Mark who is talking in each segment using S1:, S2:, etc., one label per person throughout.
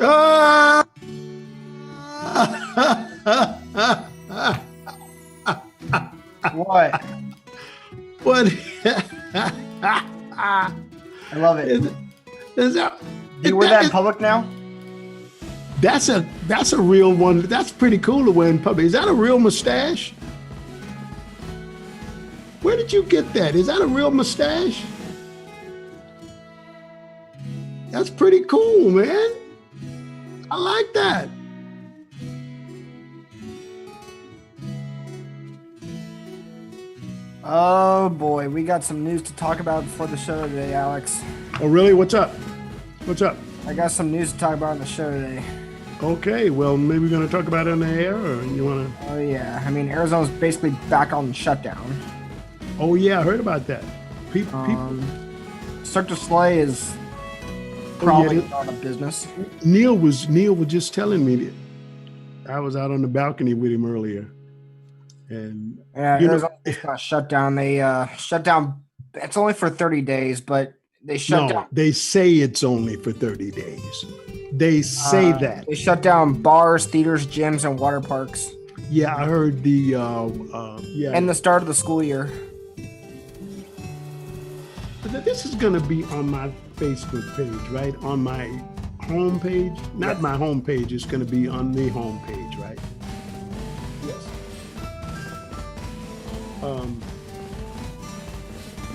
S1: Ah!
S2: What?
S1: What?
S2: I love it.
S1: Is that,
S2: Do you wear that in public now?
S1: that's a real one. That's pretty cool to wear in public. Is that a real mustache? Where did you get that? Is that a real mustache? That's pretty cool, man. I like that.
S2: Oh boy, we got some news to talk about before the show today, Alex.
S1: Oh, really? What's up? What's up?
S2: I got some news to talk about on the show today.
S1: Okay, well, maybe we're going to talk about it on the air, or you want to?
S2: Oh yeah, I mean Arizona's basically back on shutdown.
S1: Oh, yeah, I heard about that.
S2: Cirque du Soleil is probably out of business.
S1: Neil was just telling me that. I was out on the balcony with him earlier. And
S2: yeah, Arizona's got shut down. They shut down. It's only for 30 days, but they shut down.
S1: They say it's only for 30 days. They say that.
S2: They shut down bars, theaters, gyms, and water parks.
S1: Yeah, I heard the
S2: And the start of the school year.
S1: This is going to be on my Facebook page, right? On my home page. Not my home page. It's going to be on the home page, right?
S2: Yes.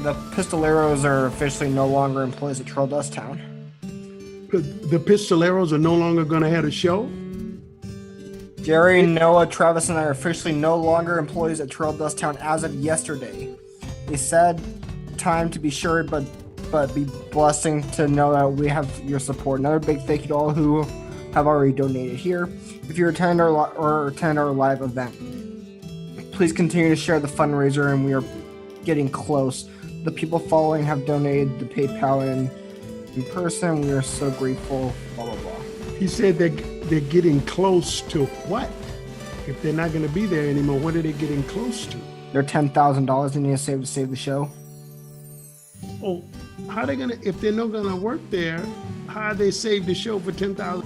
S2: The Pistoleros are officially no longer employees at Trail Dust Town.
S1: The Pistoleros are no longer going to have a show?
S2: Jerry, Noah, Travis, and I are officially no longer employees at Trail Dust Town as of yesterday. They said time to be sure, but be blessing to know that we have your support. Another big thank you to all who have already donated here. If you attend our live event, please continue to share the fundraiser, and we are getting close. The people following have donated the PayPal and in person. We are so grateful. Blah blah blah.
S1: He said that they're getting close to what? If they're not going to be there anymore, what are they getting close to?
S2: They're $10,000 they need to save the show.
S1: Oh, how are they gonna? If they're not gonna work there, how they save the show for 10,000?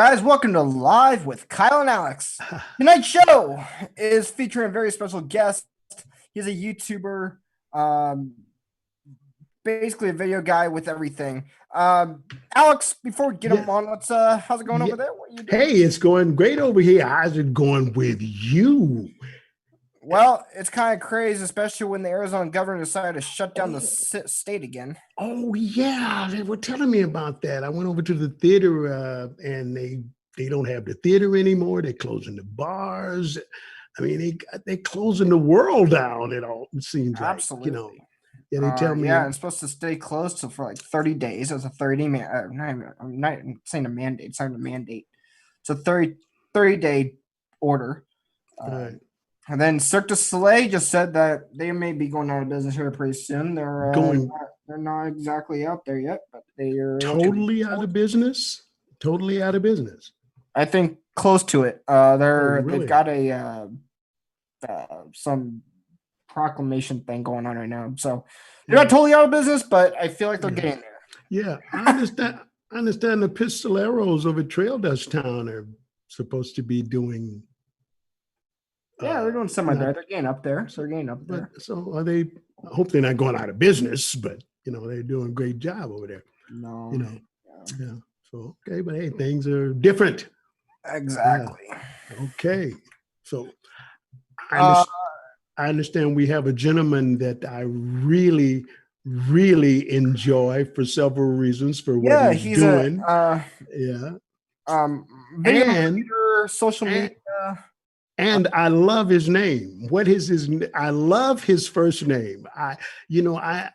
S2: guys? Welcome to Live with Kyle and Alex. Tonight's show is featuring a very special guest. He's a YouTuber, um, basically a video guy with everything. Alex, before we get him
S1: Yeah.
S2: on, how's it going
S1: Yeah.
S2: over there? What are you doing?
S1: Hey, it's going great over here. How's it going with you?
S2: Well, it's kind of crazy, especially when the Arizona governor decided to shut down the state again.
S1: Oh yeah, they were telling me about that. I went over to the theater and they don't have the theater anymore. They're closing the bars. I mean, they're closing the world down. It seems like,
S2: Absolutely.
S1: Yeah, they tell me.
S2: Yeah, it's supposed to stay closed for like 30 days. It was a 30 I'm not saying a mandate. It's not a mandate. It's a 30-day order.
S1: Right.
S2: And then Cirque du Soleil just said that they may be going out of business here pretty soon. They're not exactly out there yet, but they are
S1: Totally out of business. Totally out of business.
S2: I think close to it.
S1: Really?
S2: They've got a some proclamation thing going on right now. So they're not totally out of business, but I feel like they're getting there.
S1: Yeah, I understand. I understand the pistoleros over Trail Dust Town are supposed to be doing.
S2: Yeah, they're doing something like that. They're getting up there. So they're getting up there.
S1: So are they? I hope they're not going out of business, but they're doing a great job over there.
S2: No.
S1: Yeah. So okay, but hey, things are different.
S2: Exactly.
S1: Yeah. Okay. So I understand we have a gentleman that I really, really enjoy for several reasons for what he's doing.
S2: Video marketer, social media.
S1: And I love his name. What is his? I love his first name. I'm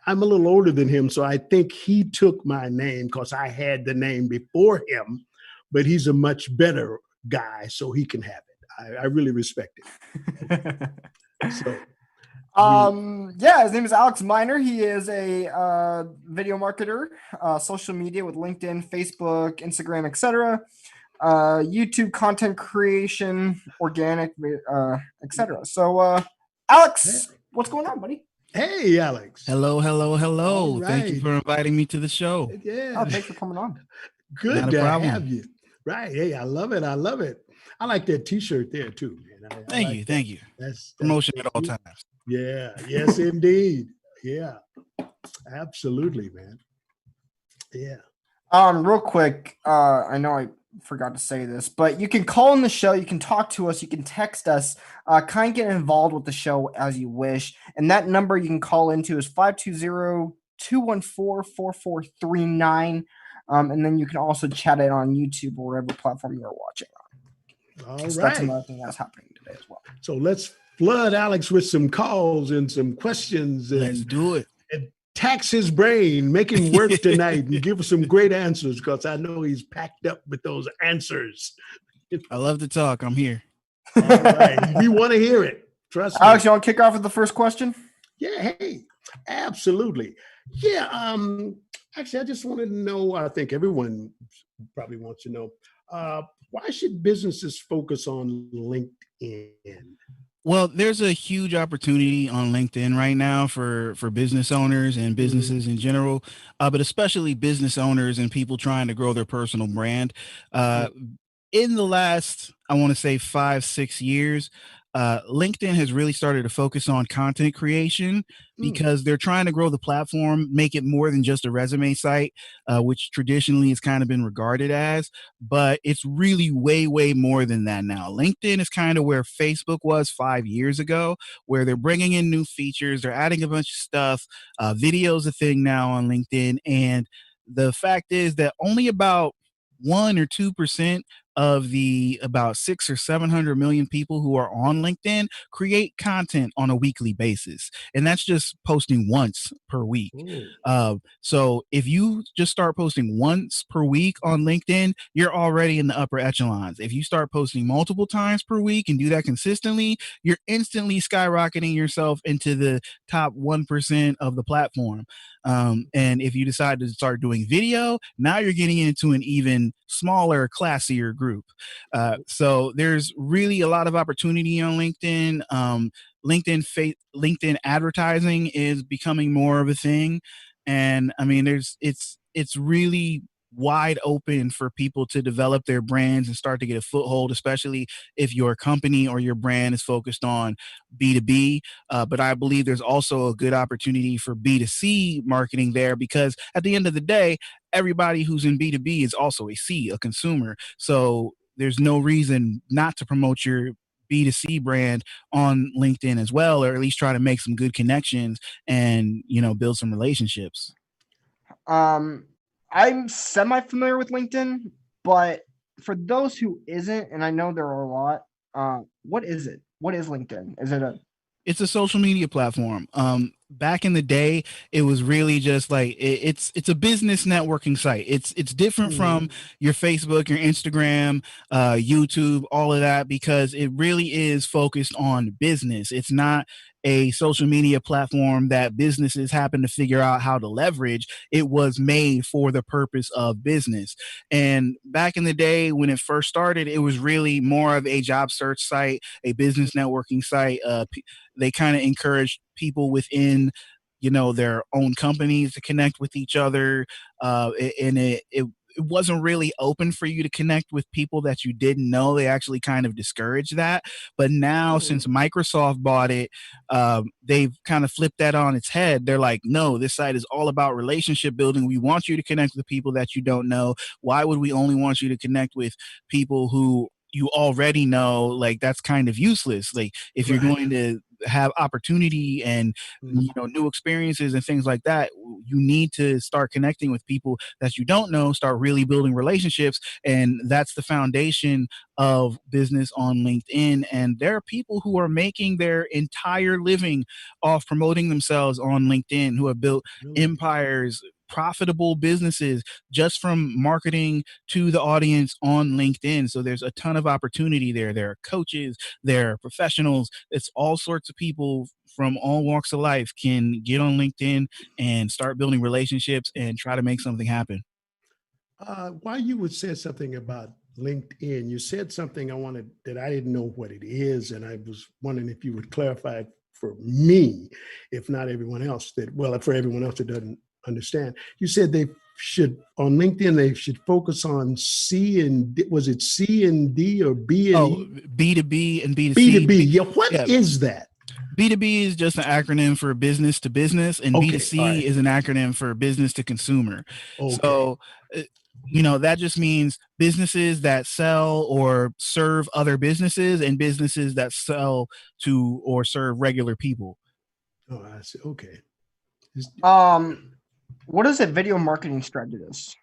S1: a little older than him, so I think he took my name because I had the name before him. But he's a much better guy, so he can have it. I really respect it. So,
S2: his name is Alex Miner. He is a video marketer, social media with LinkedIn, Facebook, Instagram, etc. YouTube content creation, organic, etc. So, Alex, what's going on, buddy?
S1: Hey, Alex.
S3: Hello.
S1: Right.
S3: Thank you for inviting me to the show.
S1: Yeah.
S2: Thanks for coming on.
S1: Good to have you. Right. Hey, I love it. I like that T-shirt there too, man.
S3: Thank you. That's promotion at all times.
S1: Yeah. Yes, indeed. Yeah. Absolutely, man. Yeah.
S2: Real quick, I know I forgot to say this, but you can call in the show, you can talk to us, you can text us, kind of get involved with the show as you wish. And that number you can call into is 520-214-4439. And then you can also chat it on YouTube or whatever platform you're watching on.
S1: All right.
S2: That's another thing that's happening today as well.
S1: So let's flood Alex with some calls and some questions.
S3: Let's do it.
S1: And tax his brain, make him work tonight and give us some great answers because I know he's packed up with those answers.
S3: I love to talk. I'm here.
S1: All right. We want to hear it. Trust me.
S2: Alex, you want to kick off with the first question?
S1: Yeah, hey, absolutely. Yeah, actually, I just wanted to know, I think everyone probably wants to know, why should businesses focus on LinkedIn?
S3: Well, there's a huge opportunity on LinkedIn right now for business owners and businesses in general, but especially business owners and people trying to grow their personal brand. In the last, I want to say 5-6 years, LinkedIn has really started to focus on content creation because they're trying to grow the platform, make it more than just a resume site, which traditionally has kind of been regarded as, but it's really way, way more than that now. LinkedIn is kind of where Facebook was 5 years ago, where they're bringing in new features, they're adding a bunch of stuff, video's a thing now on LinkedIn, and the fact is that only about 1 or 2% of the about 600 or 700 million people who are on LinkedIn create content on a weekly basis. And that's just posting once per week. So if you just start posting once per week on LinkedIn, you're already in the upper echelons. If you start posting multiple times per week and do that consistently, you're instantly skyrocketing yourself into the top 1% of the platform. And if you decide to start doing video, now you're getting into an even smaller, classier group. So there's really a lot of opportunity on LinkedIn. LinkedIn advertising is becoming more of a thing. And I mean, it's really wide open for people to develop their brands and start to get a foothold, especially if your company or your brand is focused on B2B. But I believe there's also a good opportunity for B2C marketing there, because at the end of the day, everybody who's in B2B is also a consumer. So there's no reason not to promote your B2C brand on LinkedIn as well, or at least try to make some good connections and, build some relationships.
S2: I'm semi-familiar with LinkedIn, but for those who isn't, and I know there are a lot, what is it? What is LinkedIn? Is it a
S3: It's a social media platform. Back in the day, it was really just like it's a business networking site. It's different from your Facebook, your Instagram, YouTube, all of that, because it really is focused on business. It's not a social media platform that businesses happen to figure out how to leverage. It was made for the purpose of business. And back in the day when it first started, it was really more of a job search site, a business networking site. They kind of encouraged people within their own companies to connect with each other, and it wasn't really open for you to connect with people that you didn't know. They actually kind of discouraged that. But now, since Microsoft bought it, they've kind of flipped that on its head. They're like, no, this site is all about relationship building. We want you to connect with people that you don't know. Why would we only want you to connect with people who you already know? Like, that's kind of useless. Like, if you're going to have opportunity and new experiences and things like that, you need to start connecting with people that you don't know, start really building relationships. And that's the foundation of business on LinkedIn. And there are people who are making their entire living off promoting themselves on LinkedIn, who have built empires, profitable businesses, just from marketing to the audience on LinkedIn. So there's a ton of opportunity there. There are coaches, there are professionals. It's all sorts of people from all walks of life can get on LinkedIn and start building relationships and try to make something happen.
S1: While you would say something about LinkedIn, you said something that I didn't know what it is, and I was wondering if you would clarify it for me, if not everyone else for everyone else that doesn't understand. You said on LinkedIn, they should focus on C and D. Was it C and D or B and E?
S3: B2B and B2C.
S1: B2B. Yeah. What is that?
S3: B2B is just an acronym for business to business, and B2C is an acronym for business to consumer. Okay. So, that just means businesses that sell or serve other businesses, and businesses that sell to or serve regular people.
S1: Oh, I see. Okay.
S2: What is a video marketing strategist?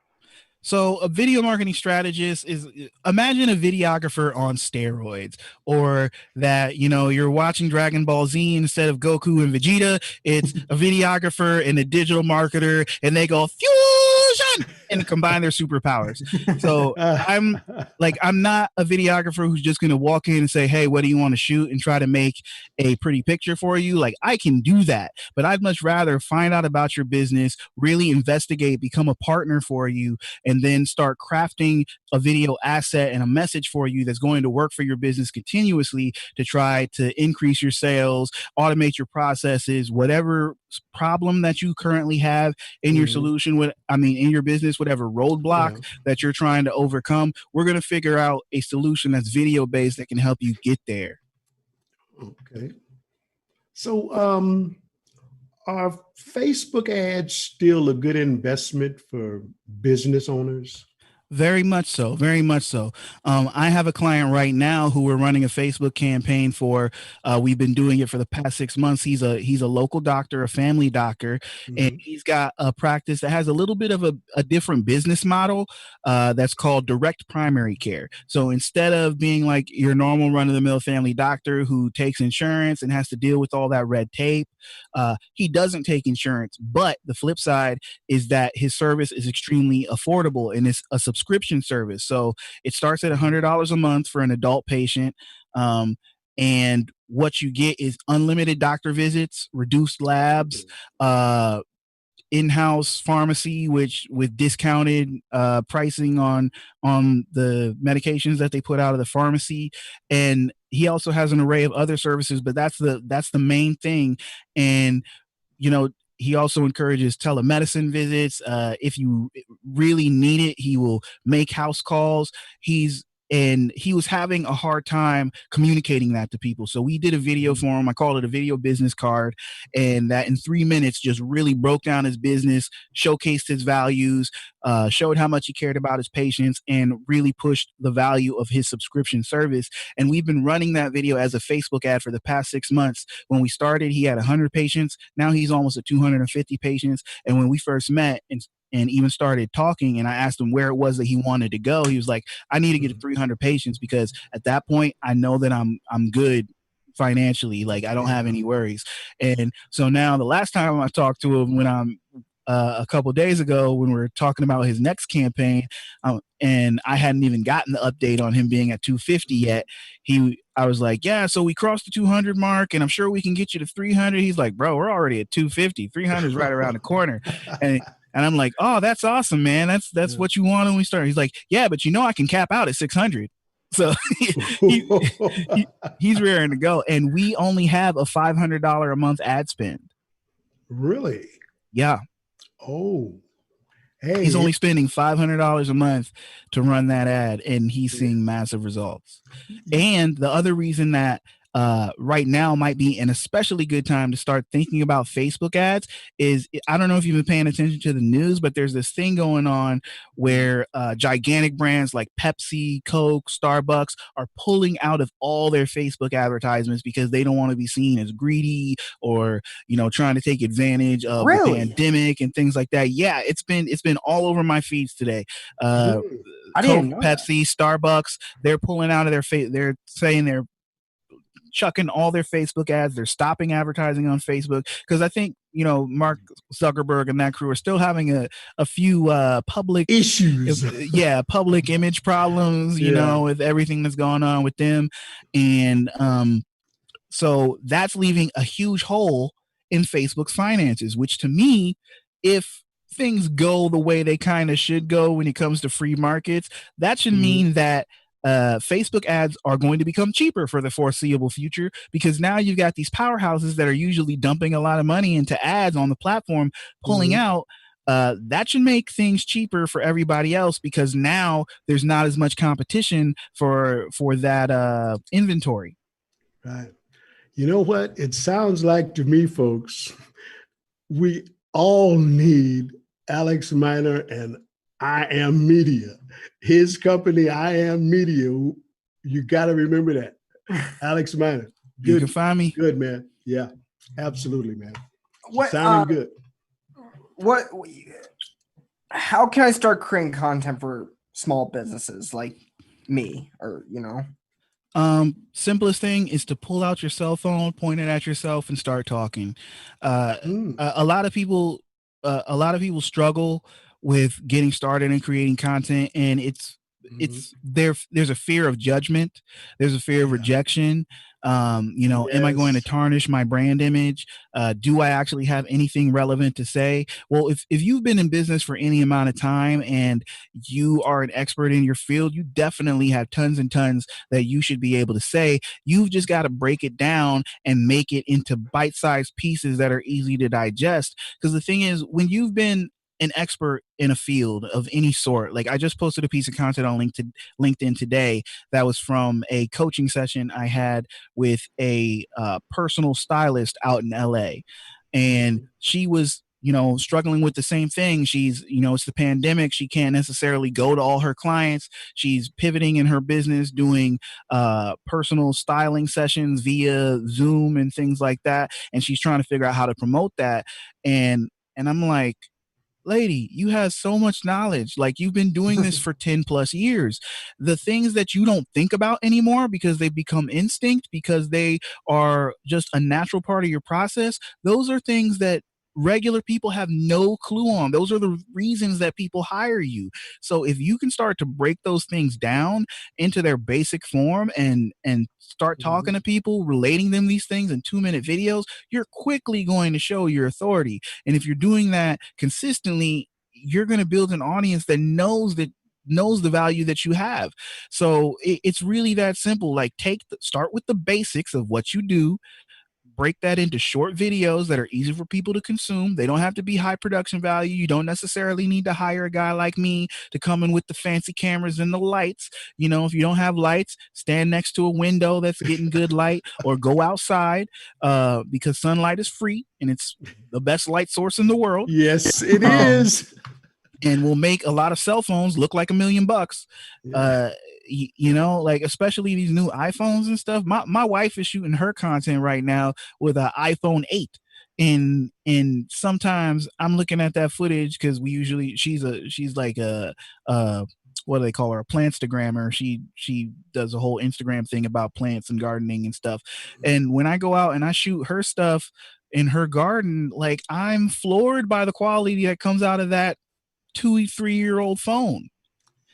S3: So a video marketing strategist is, imagine a videographer on steroids, or that, you're watching Dragon Ball Z instead of Goku and Vegeta. It's a videographer and a digital marketer, and they go fusion and combine their superpowers. So I'm not a videographer who's just going to walk in and say, hey, what do you want to shoot, and try to make a pretty picture for you. Like, I can do that, but I'd much rather find out about your business, really investigate, become a partner for you, and then start crafting a video asset and a message for you that's going to work for your business continuously to try to increase your sales, automate your processes, whatever problem that you currently have in your solution, in your business, whatever roadblock that you're trying to overcome. We're going to figure out a solution that's video based that can help you get there.
S1: Okay. So, are Facebook ads still a good investment for business owners?
S3: Very much so. Very much so. I have a client right now who we're running a Facebook campaign for. We've been doing it for the past 6 months. He's a local doctor, a family doctor, and he's got a practice that has a little bit of a different business model that's called direct primary care. So instead of being like your normal run-of-the-mill family doctor who takes insurance and has to deal with all that red tape, he doesn't take insurance. But the flip side is that his service is extremely affordable, and it's a subscription service. So it starts at $100 a month for an adult patient. And what you get is unlimited doctor visits, reduced labs, in-house pharmacy, which with discounted pricing on the medications that they put out of the pharmacy. And he also has an array of other services, but that's the main thing. And he also encourages telemedicine visits. If you really need it, he will make house calls. And he was having a hard time communicating that to people. So we did a video for him. I called it a video business card, and that in 3 minutes just really broke down his business, showcased his values, showed how much he cared about his patients, and really pushed the value of his subscription service. And we've been running that video as a Facebook ad for the past 6 months. When we started, he had 100 patients. Now he's almost at 250 patients. And when we first met and even started talking, and I asked him where it was that he wanted to go, he was like, I need to get to 300 patients, because at that point I know that I'm good financially. Like, I don't have any worries. And so now, the last time I talked to him, when I'm a couple days ago, when we were talking about his next campaign, and I hadn't even gotten the update on him being at 250 yet, I was like, yeah, so we crossed the 200 mark, and I'm sure we can get you to 300. He's like, bro, we're already at 250. 300 is right around the corner. And I'm like, oh, that's awesome, man. That's what you want when we start. He's like, yeah, but I can cap out at 600. So he's raring to go. And we only have a $500 a month ad spend.
S1: Really?
S3: Yeah.
S1: Oh, hey.
S3: He's only spending $500 a month to run that ad, and he's seeing massive results. And the other reason that right now might be an especially good time to start thinking about Facebook ads is, I don't know if you've been paying attention to the news, but there's this thing going on where gigantic brands like Pepsi, Coke, Starbucks are pulling out of all their Facebook advertisements because they don't want to be seen as greedy or, trying to take advantage of the pandemic and things like that. Yeah, it's been all over my feeds today.
S2: I
S3: Coke, Pepsi, Starbucks, they're pulling out of their they're saying they're chucking all their Facebook ads. They're stopping advertising on Facebook because I think, Mark Zuckerberg and that crew are still having a few public
S1: issues.
S3: Public image problems, with everything that's going on with them. And so that's leaving a huge hole in Facebook's finances, which to me, if things go the way they kind of should go when it comes to free markets, that should mean that Facebook ads are going to become cheaper for the foreseeable future, because now you've got these powerhouses that are usually dumping a lot of money into ads on the platform, pulling out. That should make things cheaper for everybody else, because now there's not as much competition for that inventory.
S1: Right. You know what? It sounds like to me, folks, we all need Alex Miner and I Am Media. His company, I Am Media. You got to remember that. Alex Miner. Good.
S3: You can find me.
S1: Good, man. Yeah, absolutely, man. Sounding good.
S2: How can I start creating content for small businesses like me, or,
S3: Simplest thing is to pull out your cell phone, point it at yourself, and start talking. A lot of people struggle with getting started and creating content, and there's a fear of judgment. There's a fear of rejection. Am I going to tarnish my brand image? Do I actually have anything relevant to say? Well, if you've been in business for any amount of time and you are an expert in your field, you definitely have tons and tons that you should be able to say. You've just got to break it down and make it into bite-sized pieces that are easy to digest. Because the thing is, when you've been an expert in a field of any sort, like I just posted a piece of content on LinkedIn today that was from a coaching session I had with a personal stylist out in LA, and she was struggling with the same thing. She's it's the pandemic, she can't necessarily go to all her clients. She's pivoting in her business, doing personal styling sessions via Zoom and things like that, and she's trying to figure out how to promote that. And I'm like, lady, you have so much knowledge. Like, you've been doing this for 10 plus years. The things that you don't think about anymore because they become instinct, because they are just a natural part of your process, those are things that regular people have no clue on. Those are the reasons that people hire you. So if you can start to break those things down into their basic form and start talking to people, relating them these things in 2-minute videos, you're quickly going to show your authority. And if you're doing that consistently, you're going to build an audience that knows the value that you have. So it's really that simple. Like, start with the basics of what you do, break that into short videos that are easy for people to consume. They don't have to be high production value. You don't necessarily need to hire a guy like me to come in with the fancy cameras and the lights. You know, if you don't have lights, stand next to a window that's getting good light, or go outside, because sunlight is free and it's the best light source in the world.
S1: Yes, it
S3: Um,
S1: is.
S3: and will make a lot of cell phones look like $1 million.
S1: Yeah.
S3: You know, like especially these new iPhones and stuff. My wife is shooting her content right now with an iPhone 8. And sometimes I'm looking at that footage because we usually she's like a what do they call her, a plantstagrammer. She does a whole Instagram thing about plants and gardening and stuff. And when I go out and I shoot her stuff in her garden, like I'm floored by the quality that comes out of that 2-3-year-old phone.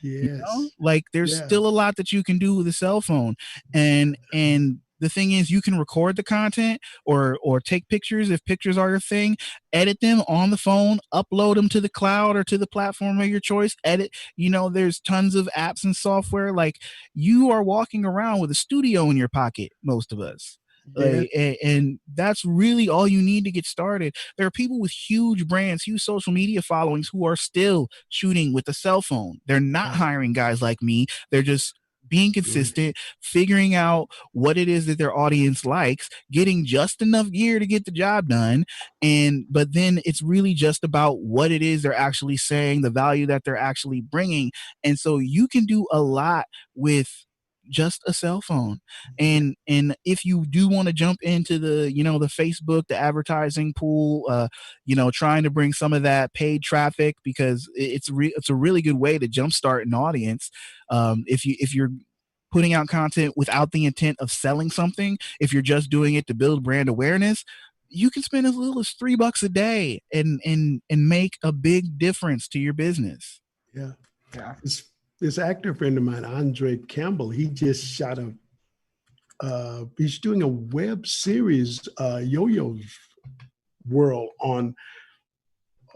S3: You know,
S1: Yes.
S3: like there's
S1: Yeah.
S3: still a lot that you can do with a cell phone. And the thing is, you can record the content or take pictures if pictures are your thing, edit them on the phone, upload them to the cloud or to the platform of your choice, edit. You know, there's tons of apps and software. Like, you are walking around with a studio in your pocket, most of us.
S1: Yeah.
S3: Like, and that's really all you need to get started. There are people with huge brands, huge social media followings, who are still shooting with a cell phone. They're not
S1: Right.
S3: hiring guys like me. They're just being consistent, figuring out what it is that their audience likes, getting just enough gear to get the job done. But then it's really just about what it is they're actually saying, the value that they're actually bringing. And so you can do a lot with just a cell phone. And if you do want to jump into the, you know, the Facebook, the advertising pool, you know, trying to bring some of that paid traffic, because it's a really good way to jumpstart an audience. If you're putting out content without the intent of selling something, if you're just doing it to build brand awareness, you can spend as little as $3 a day and make a big difference to your business.
S1: Yeah.
S2: Yeah.
S1: This actor friend of mine, Andre Campbell, he just shot he's doing a web series, Yo-Yo's World on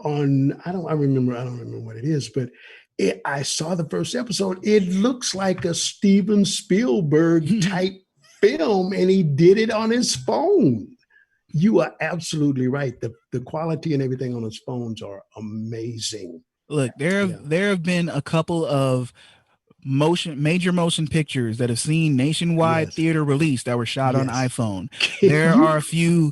S1: I don't remember what it is, but I saw the first episode. It looks like a Steven Spielberg type film, and he did it on his phone. You are absolutely right. The quality and everything on his phones are amazing.
S3: Look, there have been a couple of major motion pictures that have seen nationwide theater release that were shot on iPhone. There are a few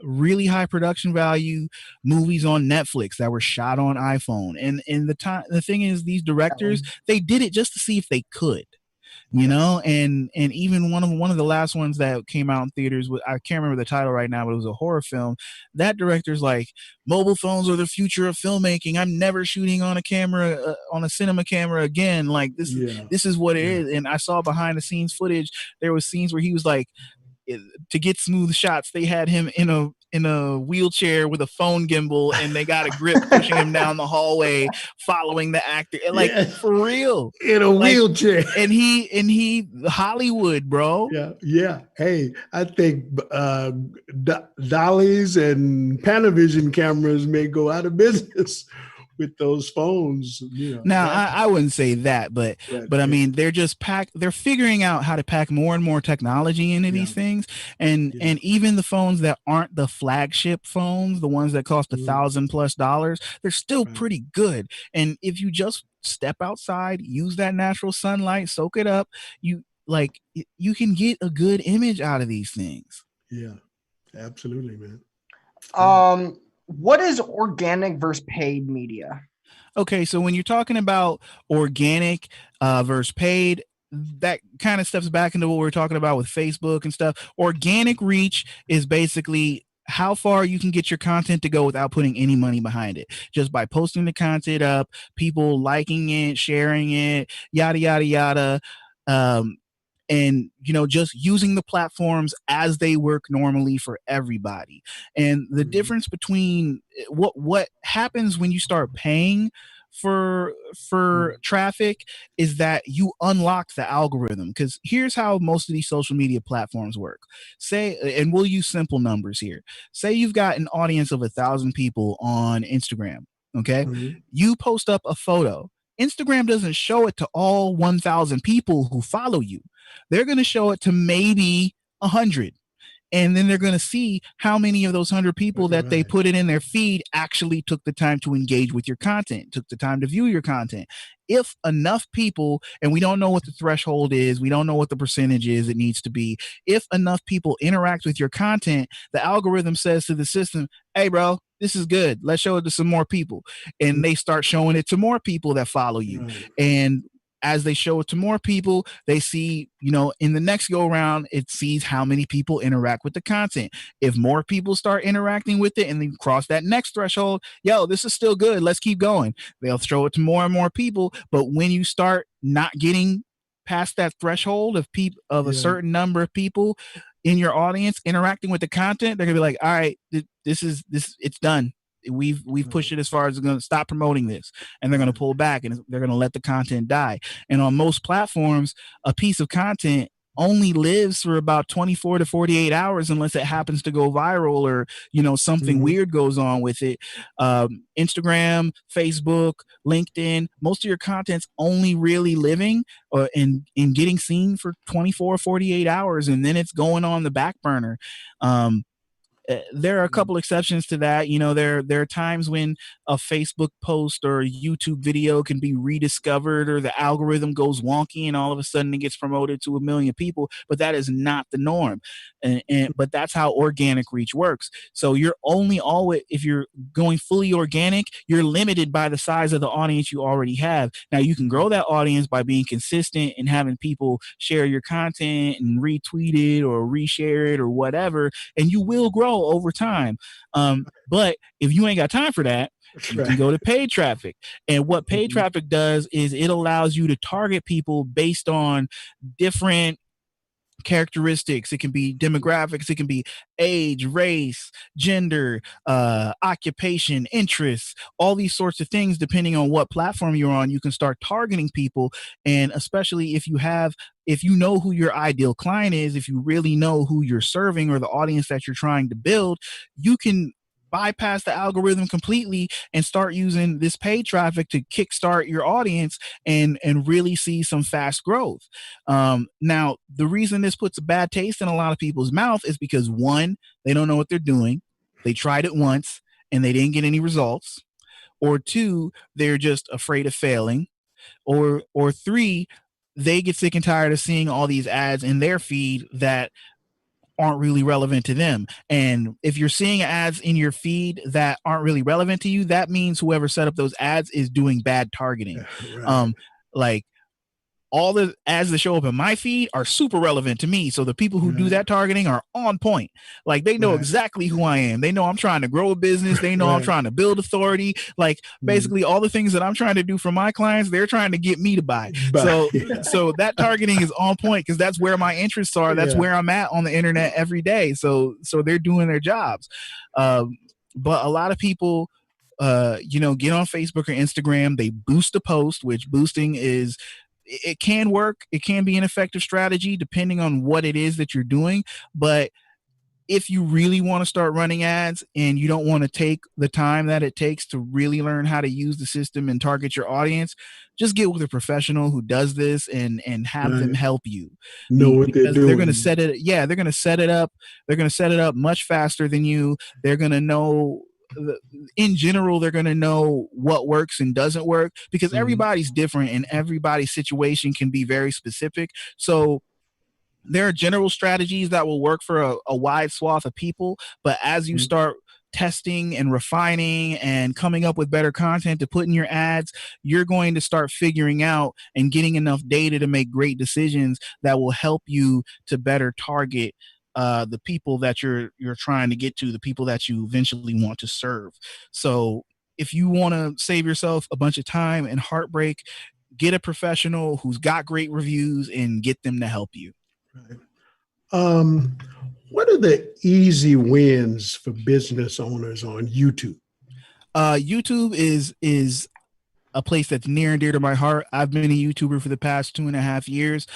S3: really high production value movies on Netflix that were shot on iPhone. And the thing is, these directors, they did it just to see if they could. You know, and even one of the last ones that came out in theaters, I can't remember the title right now, but it was a horror film. That director's like, mobile phones are the future of filmmaking. I'm never shooting on a camera, on a cinema camera again. Like, this is what it is. And I saw behind the scenes footage. There was scenes where he was like, to get smooth shots, they had him in a wheelchair with a phone gimbal, and they got a grip pushing him down the hallway, following the actor, like for real,
S1: in a wheelchair.
S3: And he Hollywood, bro.
S1: Yeah. Hey, I think dollies and Panavision cameras may go out of business with those phones. You know,
S3: now, I wouldn't say that, but I mean, they're figuring out how to pack more and more technology into these things. And even the phones that aren't the flagship phones, the ones that cost $1,000+, they're still pretty good. And if you just step outside, use that natural sunlight, soak it up, you can get a good image out of these things.
S1: Yeah, absolutely, man.
S2: What is organic versus paid media?
S3: Okay, so when you're talking about organic versus paid, that kind of steps back into what we're talking about with Facebook and stuff. Organic reach is basically how far you can get your content to go without putting any money behind it. Just by posting the content up, people liking it, sharing it, yada, yada, yada. And, you know, just using the platforms as they work normally for everybody. And the difference between what happens when you start paying for traffic is that you unlock the algorithm. Because here's how most of these social media platforms work. And we'll use simple numbers here. Say you've got an audience of 1,000 people on Instagram. Okay. You post up a photo. Instagram doesn't show it to all 1,000 people who follow you. they're going to show it to maybe 100. And then they're going to see how many of those 100 people that they put it in their feed actually took the time to engage with your content, took the time to view your content. If enough people, and we don't know what the threshold is, we don't know what the percentage is it needs to be. If enough people interact with your content, the algorithm says to the system, hey, bro, this is good. Let's show it to some more people. And they start showing it to more people that follow you. And as they show it to more people, they see, in the next go around, it sees how many people interact with the content. If more people start interacting with it and then cross that next threshold, yo, this is still good. Let's keep going. They'll show it to more and more people. But when you start not getting past that threshold of a certain number of people in your audience interacting with the content, they're gonna be like, all right, it's done. We've pushed it as far as going to stop promoting this, and they're going to pull back and they're going to let the content die. And on most platforms, a piece of content only lives for about 24 to 48 hours unless it happens to go viral or something weird goes on with it. Instagram, Facebook, LinkedIn, most of your content's only really living in getting seen for 24 or 48 hours, and then it's going on the back burner. There are a couple exceptions to that. There are times when a Facebook post or a YouTube video can be rediscovered or the algorithm goes wonky and all of a sudden it gets promoted to 1 million people, but that is not the norm. But that's how organic reach works. So you're only always, if you're going fully organic, you're limited by the size of the audience you already have. Now you can grow that audience by being consistent and having people share your content and retweet it or reshare it or whatever, and you will grow over time. But if you ain't got time for that, you can go to paid traffic. And what paid traffic does is it allows you to target people based on different characteristics. It can be demographics, it can be age, race, gender, occupation, interests, all these sorts of things. Depending on what platform you're on, you can start targeting people. And especially if you know who your ideal client is, if you really know who you're serving or the audience that you're trying to build, you can bypass the algorithm completely and start using this paid traffic to kickstart your audience and really see some fast growth. Now, the reason this puts a bad taste in a lot of people's mouth is because, one, they don't know what they're doing. They tried it once and they didn't get any results. Or two, they're just afraid of failing. Or three, they get sick and tired of seeing all these ads in their feed that aren't really relevant to them. And if you're seeing ads in your feed that aren't really relevant to you, that means whoever set up those ads is doing bad targeting. Like all the ads that show up in my feed are super relevant to me. So the people who do that targeting are on point. Like they know exactly who I am. They know I'm trying to grow a business. They know I'm trying to build authority. Like basically all the things that I'm trying to do for my clients, they're trying to get me to buy. So that targeting is on point because that's where my interests are. That's where I'm at on the internet every day. So they're doing their jobs. But a lot of people, get on Facebook or Instagram, they boost a post, which boosting is, it can work. It can be an effective strategy depending on what it is that you're doing. But if you really want to start running ads and you don't want to take the time that it takes to really learn how to use the system and target your audience, just get with a professional who does this and have them help you.
S1: Know what they're doing.
S3: They're going to set it. Yeah, they're going to set it up. They're going to set it up much faster than you. They're going to know. In general, they're going to know what works and doesn't work because everybody's different and everybody's situation can be very specific. So there are general strategies that will work for a wide swath of people. But as you start testing and refining and coming up with better content to put in your ads, you're going to start figuring out and getting enough data to make great decisions that will help you to better target the people that you're trying to get to, the people that you eventually want to serve. So if you want to save yourself a bunch of time and heartbreak, get a professional who's got great reviews and get them to help you.
S1: What are the easy wins for business owners on YouTube?
S3: YouTube is a place that's near and dear to my heart. I've been a YouTuber for the past 2.5 years.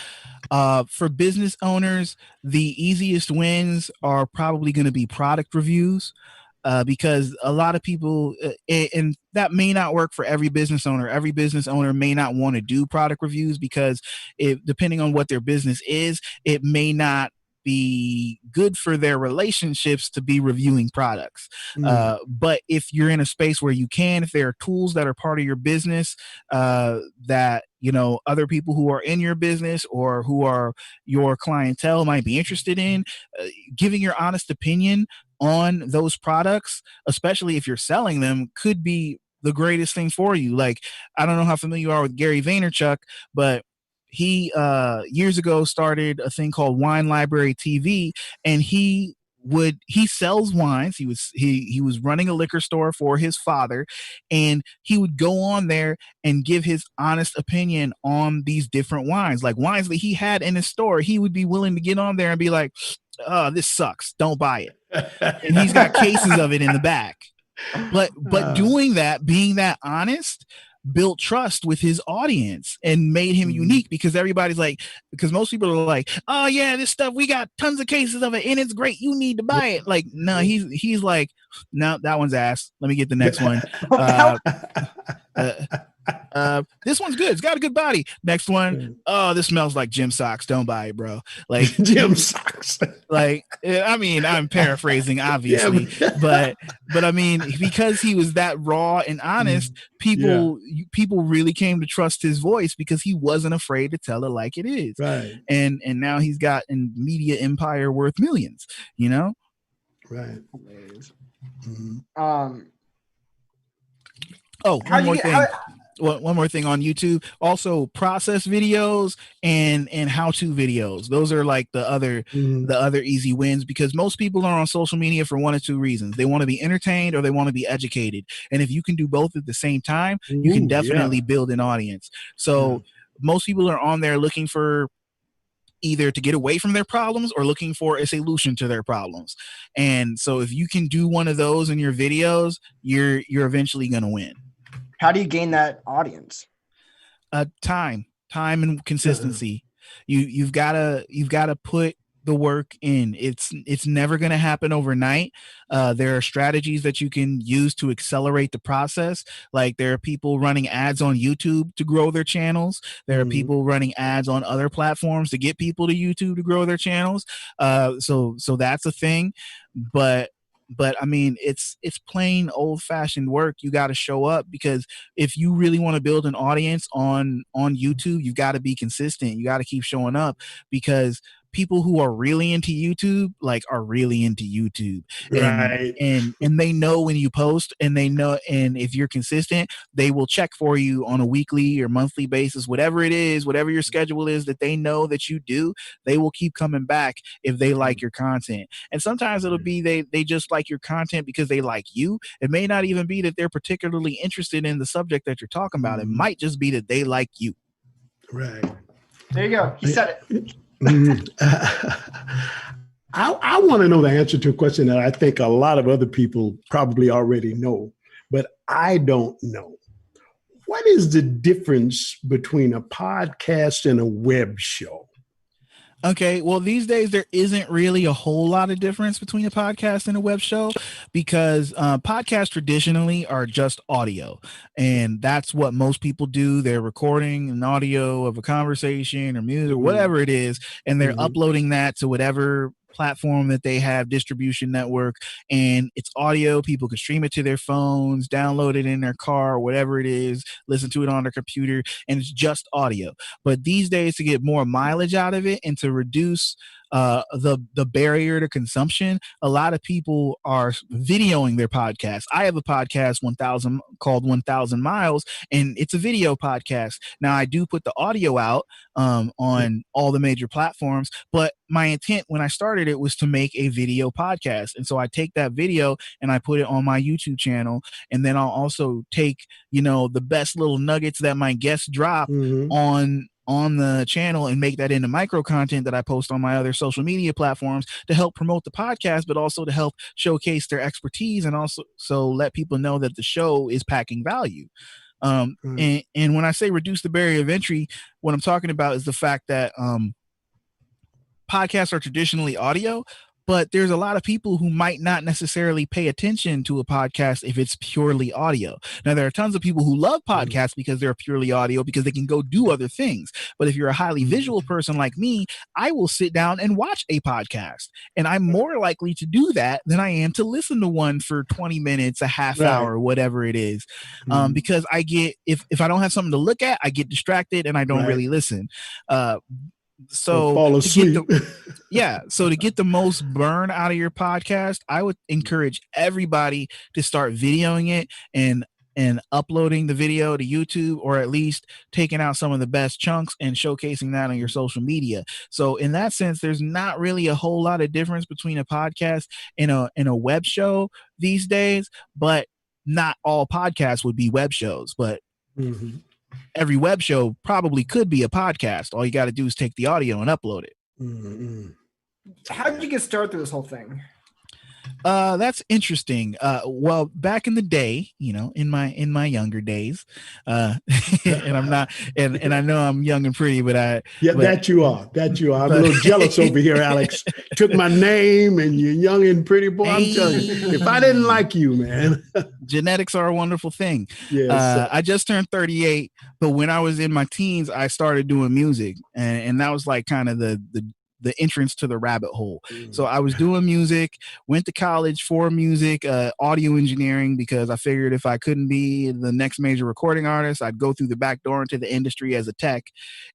S3: For business owners, the easiest wins are probably going to be product reviews. because a lot of people, and that may not work for every business owner. Every business owner may not want to do product reviews because depending on what their business is, it may not be good for their relationships to be reviewing products. But if you're in a space where you can, if there are tools that are part of your business that other people who are in your business or who are your clientele might be interested in, giving your honest opinion on those products, especially if you're selling them, could be the greatest thing for you. Like, I don't know how familiar you are with Gary Vaynerchuk, but he years ago started a thing called Wine Library TV, and he sells wines. He was running a liquor store for his father, and he would go on there and give his honest opinion on these different wines, like wines that he had in his store. He would be willing to get on there and be like, "Oh, this sucks, don't buy it," and he's got cases of it in the back. But doing that, being that honest, built trust with his audience and made him unique, because because most people are like, "Oh yeah, this stuff, we got tons of cases of it and it's great, you need to buy it." Like, no, he's like, "No, that one's ass, let me get the next one. This one's good, it's got a good body. Next one, oh, this smells like gym socks, don't buy it, bro." Like,
S1: gym socks.
S3: Like, I mean, I'm paraphrasing, obviously, but I mean, because he was that raw and honest, people really came to trust his voice because he wasn't afraid to tell it like it is.
S1: Right.
S3: And now he's got a media empire worth millions,
S1: Right.
S3: Oh, one more thing. One more thing on YouTube, also process videos and how-to videos. Those are like the other easy wins, because most people are on social media for one of two reasons. They want to be entertained or they want to be educated. And if you can do both at the same time, you can definitely build an audience. So most people are on there looking for either to get away from their problems or looking for a solution to their problems. And so if you can do one of those in your videos, you're eventually going to win.
S2: How do you gain that audience?
S3: Time and consistency. You've got to put the work in. It's never going to happen overnight. There are strategies that you can use to accelerate the process. Like, there are people running ads on YouTube to grow their channels. There are people running ads on other platforms to get people to YouTube to grow their channels. So that's a thing. But I mean, it's plain old-fashioned work. You got to show up, because if you really want to build an audience on YouTube, you've got to be consistent. You got to keep showing up, because people who are really into YouTube, are really into YouTube.
S1: Right.
S3: And they know when you post, and they know, and if you're consistent, they will check for you on a weekly or monthly basis, whatever it is, whatever your schedule is that they know that you do, they will keep coming back if they like your content. And sometimes it'll be they just like your content because they like you. It may not even be that they're particularly interested in the subject that you're talking about. It might just be that they like you.
S1: Right.
S2: There you go. He said it.
S1: I want to know the answer to a question that I think a lot of other people probably already know, but I don't know. What is the difference between a podcast and a web show?
S3: Okay, well, these days there isn't really a whole lot of difference between a podcast and a web show, because podcasts traditionally are just audio, and that's what most people do. They're recording an audio of a conversation or music or whatever it is, and they're uploading that to whatever platform that they have, distribution network, and it's audio. People can stream it to their phones, download it in their car, whatever it is, listen to it on their computer, and it's just audio. But these days, to get more mileage out of it and to reduce the barrier to consumption, a lot of people are videoing their podcasts. I have a podcast called 1000 Miles, and it's a video podcast. Now, I do put the audio out on all the major platforms, but my intent when I started it was to make a video podcast. And so I take that video and I put it on my YouTube channel, and then I'll also take the best little nuggets that my guests drop on the channel and make that into micro content that I post on my other social media platforms to help promote the podcast, but also to help showcase their expertise, and also let people know that the show is packing value. And when I say reduce the barrier of entry, what I'm talking about is the fact that podcasts are traditionally audio, but there's a lot of people who might not necessarily pay attention to a podcast if it's purely audio. Now, there are tons of people who love podcasts because they're purely audio because they can go do other things. But if you're a highly visual person like me, I will sit down and watch a podcast, and I'm more likely to do that than I am to listen to one for 20 minutes, a half hour, whatever it is. Because I get, if I don't have something to look at, I get distracted and I don't really listen. So
S1: fall asleep.
S3: So to get the most burn out of your podcast, I would encourage everybody to start videoing it and uploading the video to YouTube, or at least taking out some of the best chunks and showcasing that on your social media. So in that sense, there's not really a whole lot of difference between a podcast and a web show these days, but not all podcasts would be web shows, but every web show probably could be a podcast. All you got to do is take the audio and upload it.
S2: How did you get started through this whole thing?
S3: That's interesting. Well, back in the day, in my younger days, and I'm not, and I know I'm young and pretty, but that you are. I'm a little jealous over here, Alex. Took my name and you're young and pretty, boy. I'm telling you, if I didn't like you, man. Genetics are a wonderful thing. Yes. I just turned 38, but when I was in my teens, I started doing music, and that was like kind of the entrance to the rabbit hole. So I was doing music, went to college for music, audio engineering, because I figured if I couldn't be the next major recording artist, I'd go through the back door into the industry as a tech.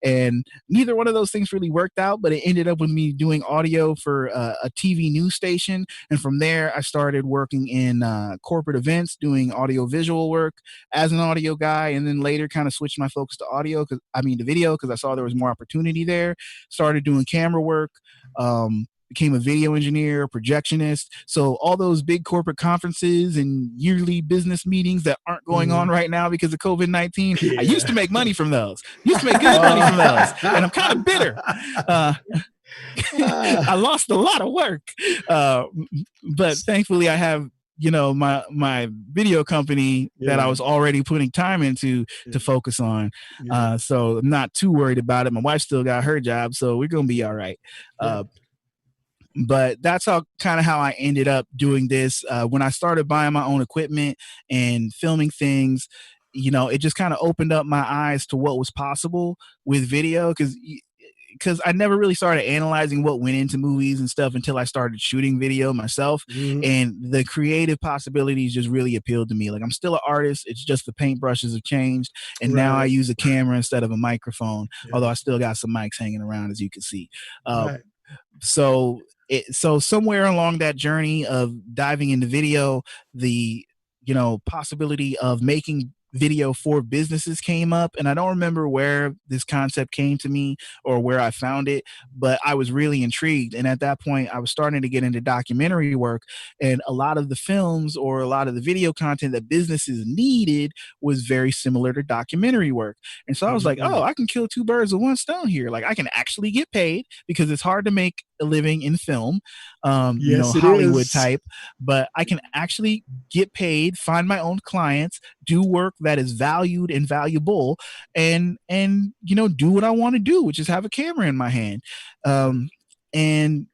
S3: And neither one of those things really worked out, but it ended up with me doing audio for a TV news station. And from there, I started working in corporate events, doing audio visual work as an audio guy. And then later kind of switched my focus to video, because I saw there was more opportunity there. Started doing camera work, became a video engineer, projectionist. So all those big corporate conferences and yearly business meetings that aren't going on right now because of COVID-19, I used to make money from those. Used to make good money from those. And I'm kind of bitter. I lost a lot of work. But thankfully I have my video company that I was already putting time into to focus on. So I'm not too worried about it. My wife still got her job, so we're going to be all right. But that's how I ended up doing this. When I started buying my own equipment and filming things, it just kind of opened up my eyes to what was possible with video, because I never really started analyzing what went into movies and stuff until I started shooting video myself. And the creative possibilities just really appealed to me. Like, I'm still an artist. It's just the paintbrushes have changed. And now I use a camera instead of a microphone, although I still got some mics hanging around, as you can see. So somewhere along that journey of diving into video, the, possibility of making video for businesses came up, and I don't remember where this concept came to me or where I found it, but I was really intrigued. And at that point I was starting to get into documentary work, and a lot of the films or a lot of the video content that businesses needed was very similar to documentary work. And so I was like, oh, I can kill two birds with one stone here. Like, I can actually get paid, because it's hard to make a living in film, Hollywood type, but I can actually get paid, find my own clients, do work that is valued and valuable, and do what I want to do, which is have a camera in my hand. And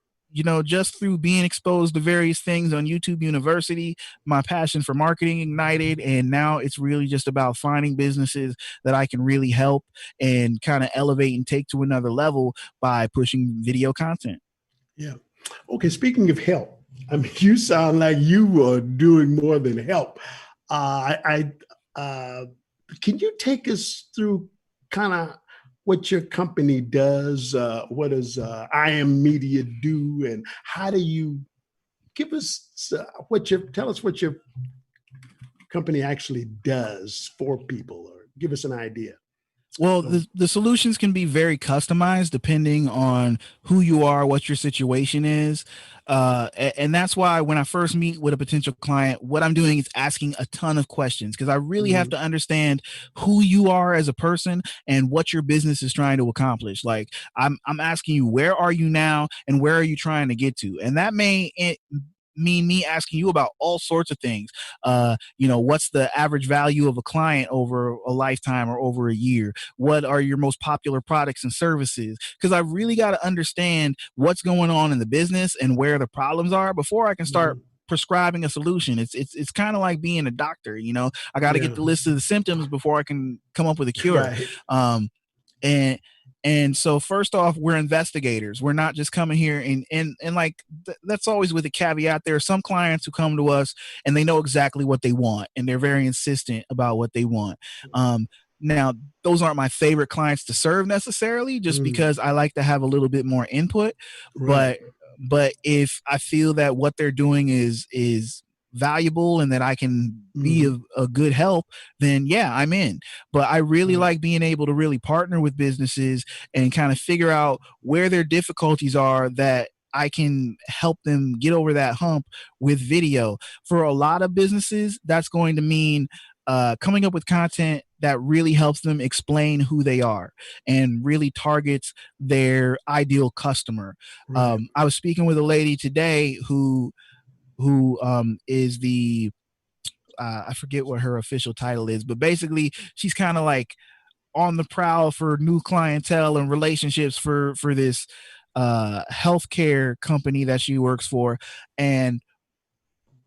S3: just through being exposed to various things on YouTube University, my passion for marketing ignited, and now it's really just about finding businesses that I can really help and kind of elevate and take to another level by pushing video content.
S1: Yeah. Okay. Speaking of help, I mean, you sound like you are doing more than help. Can you take us through kind of what your company does? What does I Am Media do, and how do you give us tell us what your company actually does for people, or give us an idea?
S3: Well, the solutions can be very customized depending on who you are, what your situation is. And that's why when I first meet with a potential client, what I'm doing is asking a ton of questions, because I really have to understand who you are as a person and what your business is trying to accomplish. Like, I'm asking you, where are you now and where are you trying to get to? And that may mean me asking you about all sorts of things. What's the average value of a client over a lifetime or over a year? What are your most popular products and services? Because I really got to understand what's going on in the business and where the problems are before I can start prescribing a solution. It's kind of like being a doctor. I got to get the list of the symptoms before I can come up with a cure.
S1: Right.
S3: And so first off, we're investigators. We're not just coming here and like that's always with a caveat. There are some clients who come to us and they know exactly what they want and they're very insistent about what they want. Now, those aren't my favorite clients to serve necessarily, just because I like to have a little bit more input.
S1: Right.
S3: But if I feel that what they're doing is valuable and that I can be a good help, then yeah, I'm in. But I really like being able to really partner with businesses and kind of figure out where their difficulties are that I can help them get over that hump with video. For a lot of businesses, that's going to mean coming up with content that really helps them explain who they are and really targets their ideal customer.
S1: Right.
S3: I was speaking with a lady today who is the I forget what her official title is, but basically she's kind of like on the prowl for new clientele and relationships for this healthcare company that she works for. And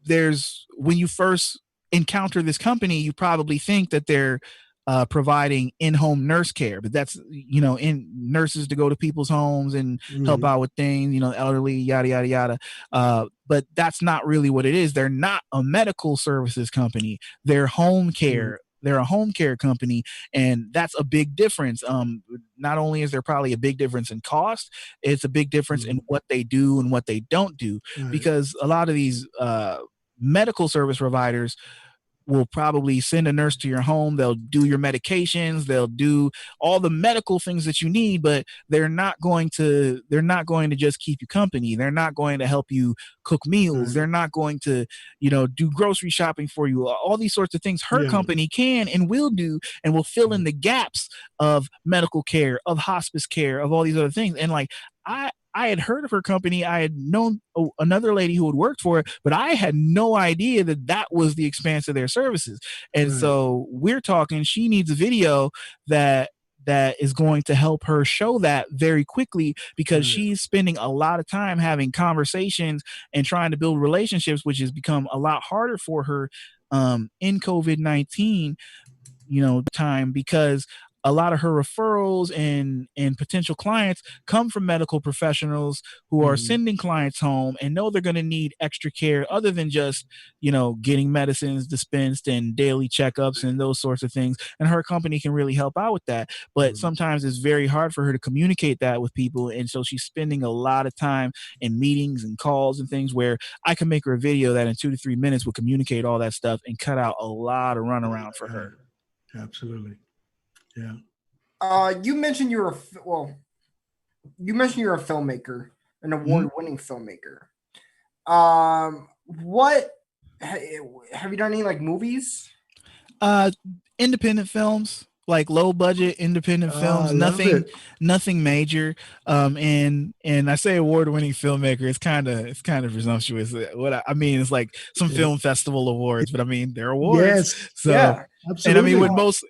S3: when you first encounter this company, you probably think that they're providing in-home nurse care, but that's in nurses to go to people's homes and help out with things, elderly, yada yada yada. But that's not really what it is. They're not a medical services company. They're home care. They're a home care company, and that's a big difference. Not only is there probably a big difference in cost, it's a big difference in what they do and what they don't do, because a lot of these medical service providers will probably send a nurse to your home. They'll do your medications. They'll do all the medical things that you need, but they're not going to just keep you company. They're not going to help you cook meals. They're not going to, do grocery shopping for you. All these sorts of things her company can and will do, and will fill in the gaps of medical care, of hospice care, of all these other things. And like, I had heard of her company. I had known another lady who had worked for it, but I had no idea that was the expanse of their services. And so we're talking, she needs a video that is going to help her show that very quickly, because she's spending a lot of time having conversations and trying to build relationships, which has become a lot harder for her in COVID-19 time, because a lot of her referrals and potential clients come from medical professionals who are sending clients home and know they're going to need extra care other than just, getting medicines dispensed and daily checkups and those sorts of things. And her company can really help out with that. But sometimes it's very hard for her to communicate that with people. And so she's spending a lot of time in meetings and calls and things where I can make her a video that in 2 to 3 minutes will communicate all that stuff and cut out a lot of runaround for her.
S1: Absolutely. Yeah.
S2: You mentioned you're a filmmaker, an award-winning filmmaker. What have you done any like movies?
S3: Independent films, like low budget independent films, nothing major. And I say award-winning filmmaker, it's kind of presumptuous. What I mean is like some film festival awards, but I mean they're awards.
S1: Yes.
S3: So
S1: yeah,
S3: and I mean when most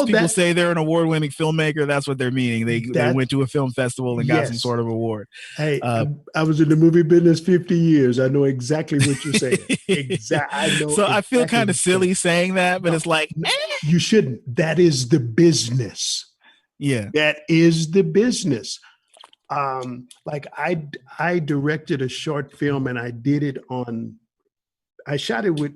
S3: people say they're an award-winning filmmaker, that's what they're meaning. They went to a film festival and got some sort of award.
S1: Hey, I was in the movie business 50 years. I know exactly what you're saying. I know.
S3: So I feel kind of silly saying that, but it's like
S1: you shouldn't. That is the business.
S3: Yeah.
S1: That is the business. Like I directed a short film and I shot it with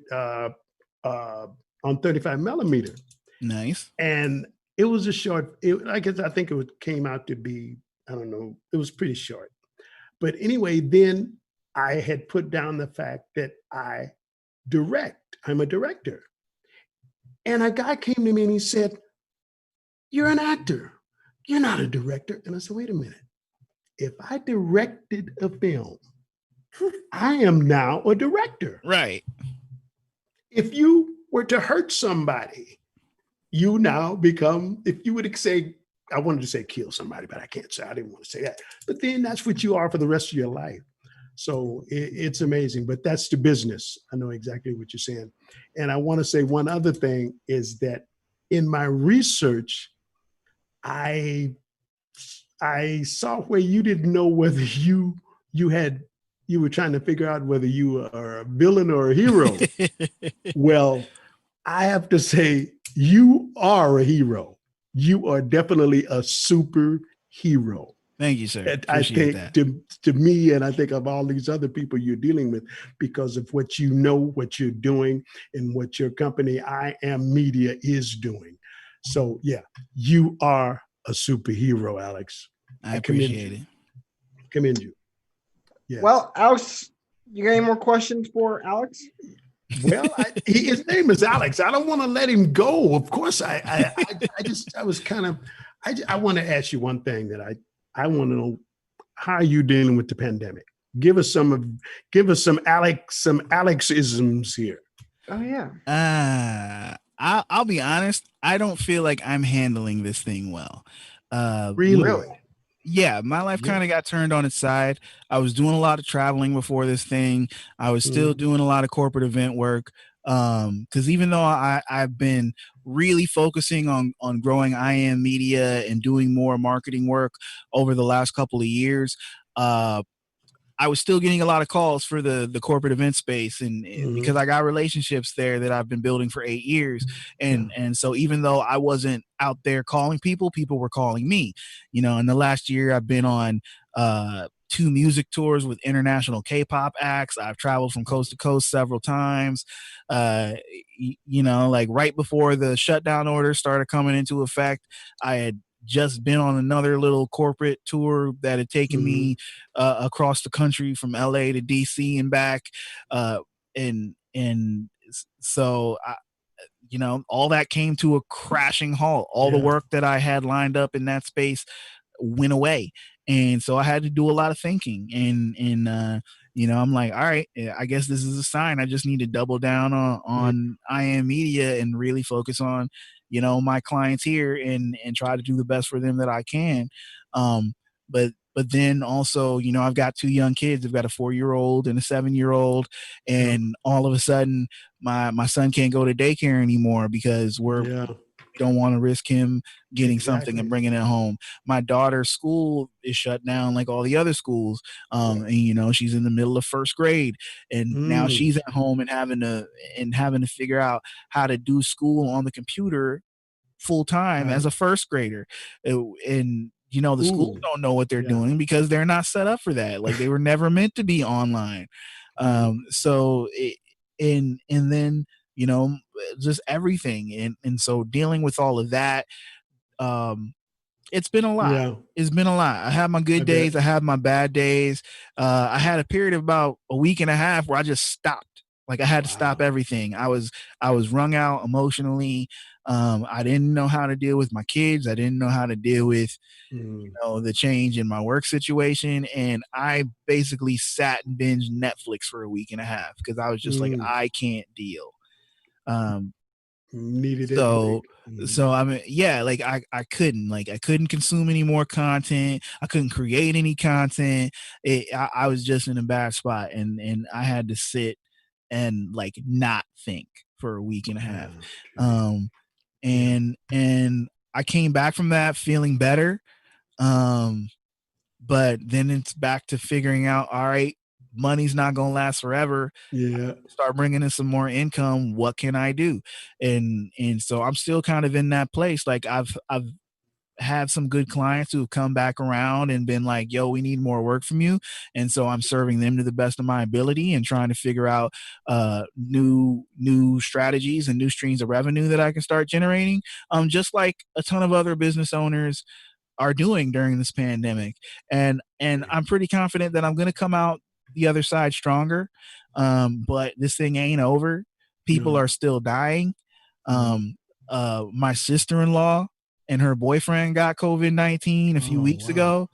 S1: on 35 millimeter.
S3: Nice.
S1: And it was a short, I think it came out to be, I don't know, it was pretty short. But anyway, then I had put down the fact that I'm a director. And a guy came to me and he said, "You're an actor. You're not a director." And I said, "Wait a minute. If I directed a film, I am now a director."
S3: Right.
S1: If you were to hurt somebody, you now become, if you would say, I wanted to say kill somebody, but I can't say, I didn't want to say that. But then that's what you are for the rest of your life. So it's amazing, but that's the business. I know exactly what you're saying. And I want to say one other thing is that in my research, I I saw where you didn't know whether you had you were trying to figure out whether you are a villain or a hero. Well, I have to say you are a hero. You are definitely a superhero.
S3: Thank you, sir.
S1: I
S3: Appreciate
S1: think
S3: that.
S1: to me, and I think of all these other people you're dealing with, because of what you know, what you're doing, and what your company I Am Media is doing. So yeah, you are a superhero, Alex.
S3: I
S1: I commend
S3: appreciate
S1: you.
S3: it.
S1: Commend you. Yes.
S2: Well, Alex, you got any more questions for Alex?
S1: Well, his name is Alex. I don't want to let him go. Of course, I was kind of, I want to ask you one thing that I want to know. How are you dealing with the pandemic? Give us some Alexisms here.
S2: Oh yeah.
S3: I'll be honest. I don't feel like I'm handling this thing well.
S1: Really?
S3: Yeah, my life
S1: Yeah.
S3: kind of got turned on its side. I was doing a lot of traveling before this thing. I was still doing a lot of corporate event work. Because even though I've been really focusing on growing I Am Media and doing more marketing work over the last couple of years, I was still getting a lot of calls for the corporate event space, and because I got relationships there that I've been building for 8 years, and so even though I wasn't out there calling people, people were calling me. You know, in the last year, I've been on 2 music tours with international K-pop acts. I've traveled from coast to coast several times. You know, like right before the shutdown order started coming into effect, I had just been on another little corporate tour that had taken me across the country from LA to DC and back. And so you know, all that came to a crashing halt. All the
S1: Yeah.
S3: work that I had lined up in that space went away. And so I had to do a lot of thinking, and you know, I'm like, all right, I guess this is a sign. I just need to double down on I Am Media and really focus on, you know, my clients here, and try to do the best for them that I can. But then also, you know, I've got 2 young kids. I've got a 4-year-old and a 7-year-old, and all of a sudden my son can't go to daycare anymore because
S1: Yeah.
S3: we don't want to risk him getting something
S1: Exactly.
S3: and bringing it home. My daughter's school is shut down like all the other schools. And you know, she's in the middle of first grade, and now she's at home and having to figure out how to do school on the computer full time as a first grader. And you know, the schools
S1: Ooh.
S3: don't know what they're
S1: Yeah.
S3: doing because they're not set up for that. Like, they were never meant to be online. And then, you know, just everything. And so dealing with all of that, it's been a lot.
S1: Yeah.
S3: It's been a lot. I have my
S1: I
S3: good
S1: bet.
S3: days. I have my bad days. I had a period of about a week and a half where I just stopped. Like, I had to stop
S1: Wow.
S3: everything. I was wrung out emotionally. I didn't know how to deal with my kids. I didn't know how to deal with, you know, the change in my work situation. And I basically sat and binged Netflix for a week and a half because I was just like, I can't deal.
S1: Needed that break.
S3: So I mean, yeah, like I couldn't consume any more content. I couldn't create any content. I was just in a bad spot, and I had to sit and like not think for a week and a half.
S1: Okay. Yeah.
S3: And I came back from that feeling better. But then it's back to figuring out, all right, money's not going to last forever.
S1: Yeah.
S3: Start bringing in some more income. What can I do? And so I'm still kind of in that place. Like, I've had some good clients who have come back around and been like, yo, we need more work from you. And so I'm serving them to the best of my ability and trying to figure out new strategies and new streams of revenue that I can start generating. Just like a ton of other business owners are doing during this pandemic. And I'm pretty confident that I'm going to come out the other side stronger. But this thing ain't over. People
S1: No.
S3: are still dying. My sister-in-law and her boyfriend got COVID-19 a few
S1: Oh
S3: weeks
S1: wow.
S3: ago.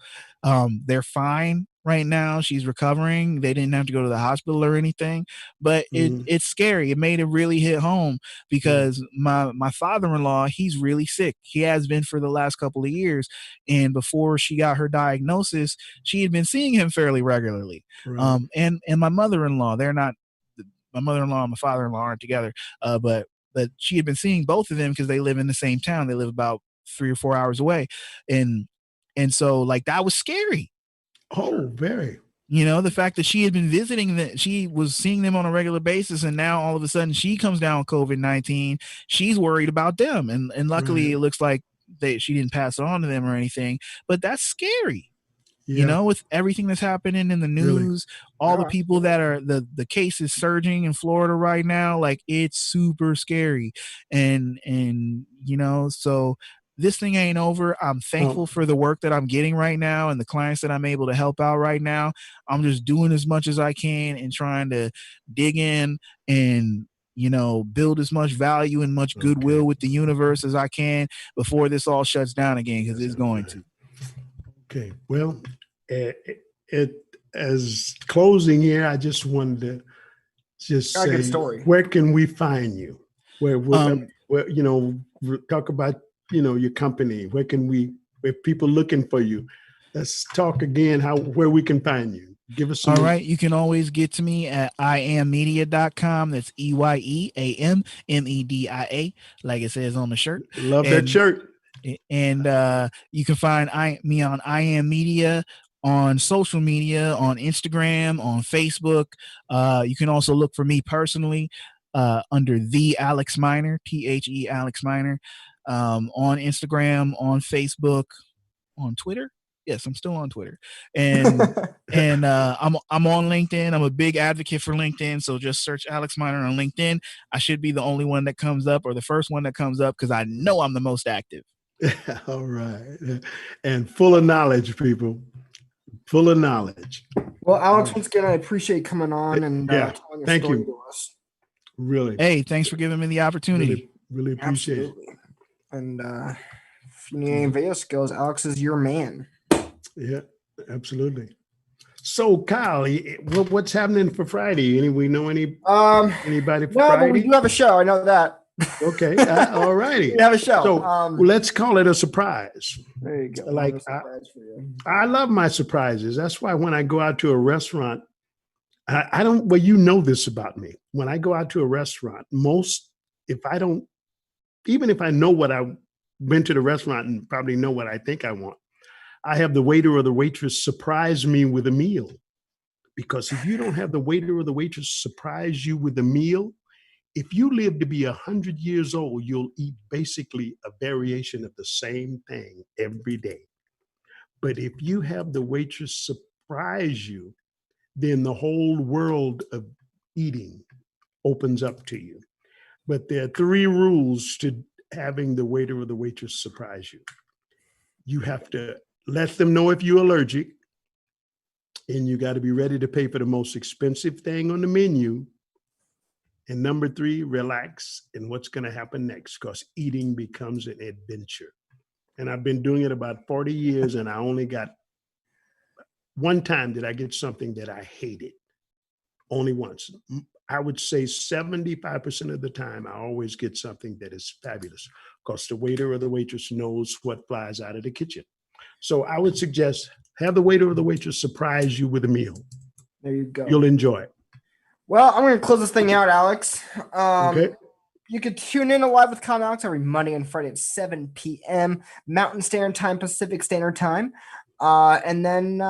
S3: They're fine. right now. She's recovering. They didn't have to go to the hospital or anything, but it's scary. It made it really hit home because my father-in-law, he's really sick. He has been for the last couple of years, and before she got her diagnosis, she had been seeing him fairly regularly.
S1: Right.
S3: And my mother-in-law, they're not, my mother-in-law and my father-in-law aren't together, but she had been seeing both of them because they live in the same town. They live about 3 or 4 hours away, and so like that was scary.
S1: Oh, very.
S3: The fact that she had been visiting that, she was seeing them on a regular basis, and now all of a sudden she comes down with COVID-19. She's worried about them, and luckily it looks like she didn't pass it on to them or anything. But that's scary.
S1: Yeah.
S3: With everything that's happening in the news, all the people that are the cases surging in Florida right now, like it's super scary. And so this thing ain't over. I'm thankful for the work that I'm getting right now and the clients that I'm able to help out right now. I'm just doing as much as I can and trying to dig in and build as much value and much goodwill with the universe as I can before this all shuts down again, because it's going to.
S1: Okay. Well, as closing here, I just wanted to just say, where can we find you? Where talk about your company. Where can we, if people looking for you? Let's talk again where we can find you. Give us some.
S3: All right. You can always get to me at iammedia.com. That's EYEAMMEDIA, like it says on the shirt.
S1: Love that shirt.
S3: And you can find me on I Am Media on social media, on Instagram, on Facebook. You can also look for me personally under the Alex Miner, THE Alex Miner, on Instagram, on Facebook, on Twitter. Yes, I'm still on Twitter, and I'm on LinkedIn. I'm a big advocate for LinkedIn, so just search Alex Miner on LinkedIn. I should be the only one that comes up, or the first one that comes up, because I know I'm the most active.
S1: All right, and full of knowledge, people. Full of knowledge.
S2: Well, Alex, once again, I appreciate you coming on and telling your story to us.
S1: Really.
S3: Hey, thanks for giving me the opportunity.
S1: Really appreciate it.
S2: And if you need any video skills, Alex is your man.
S1: Yeah, absolutely. So, Kyle, what's happening for Friday? We know anybody for Friday?
S2: But we do have a show. I know that.
S1: Okay, all righty.
S2: We have a show.
S1: So let's call it a surprise.
S2: There you go.
S1: Like surprise for you. I love my surprises. That's why when I go out to a restaurant, I don't. Well, you know this about me. When I go out to a restaurant, even if I know what I've been to the restaurant and probably know what I think I want, I have the waiter or the waitress surprise me with a meal. Because if you don't have the waiter or the waitress surprise you with a meal, if you live to be 100 years old, you'll eat basically a variation of the same thing every day. But if you have the waitress surprise you, then the whole world of eating opens up to you. But there are 3 rules to having the waiter or the waitress surprise you. You have to let them know if you're allergic, and you got to be ready to pay for the most expensive thing on the menu. And number 3, relax in what's going to happen next, because eating becomes an adventure. And I've been doing it about 40 years, and I only got one time did I get something that I hated. Only once. I would say 75% of the time, I always get something that is fabulous, because the waiter or the waitress knows what flies out of the kitchen. So I would suggest have the waiter or the waitress surprise you with a meal.
S2: There you go.
S1: You'll enjoy it.
S2: Well, I'm going to close this thing out, Alex.
S1: Okay.
S2: You can tune in to Live with Kyle and Alex every Monday and Friday at 7 p.m. Mountain Standard Time, Pacific Standard Time. And then,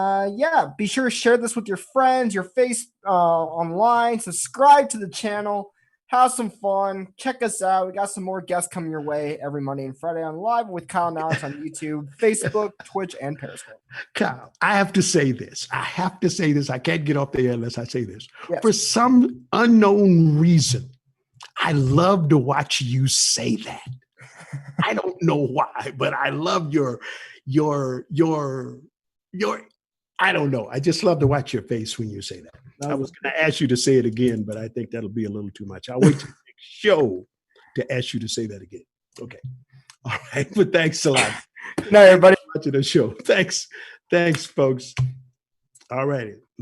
S2: be sure to share this with your friends, your face online. Subscribe to the channel. Have some fun. Check us out. We got some more guests coming your way every Monday and Friday on Live with Kyle and Alex on YouTube, Facebook, Twitch, and Periscope.
S1: Kyle, I have to say this. I can't get off the air unless I say this. Yes. For some unknown reason, I love to watch you say that. I don't know why, but I love your I don't know. I just love to watch your face when you say that. I was going to ask you to say it again, but I think that'll be a little too much. I'll wait till the next show to ask you to say that again. Okay. All right. But thanks a lot.
S2: Good night, everybody.
S1: Watching the show. Thanks, folks. All righty.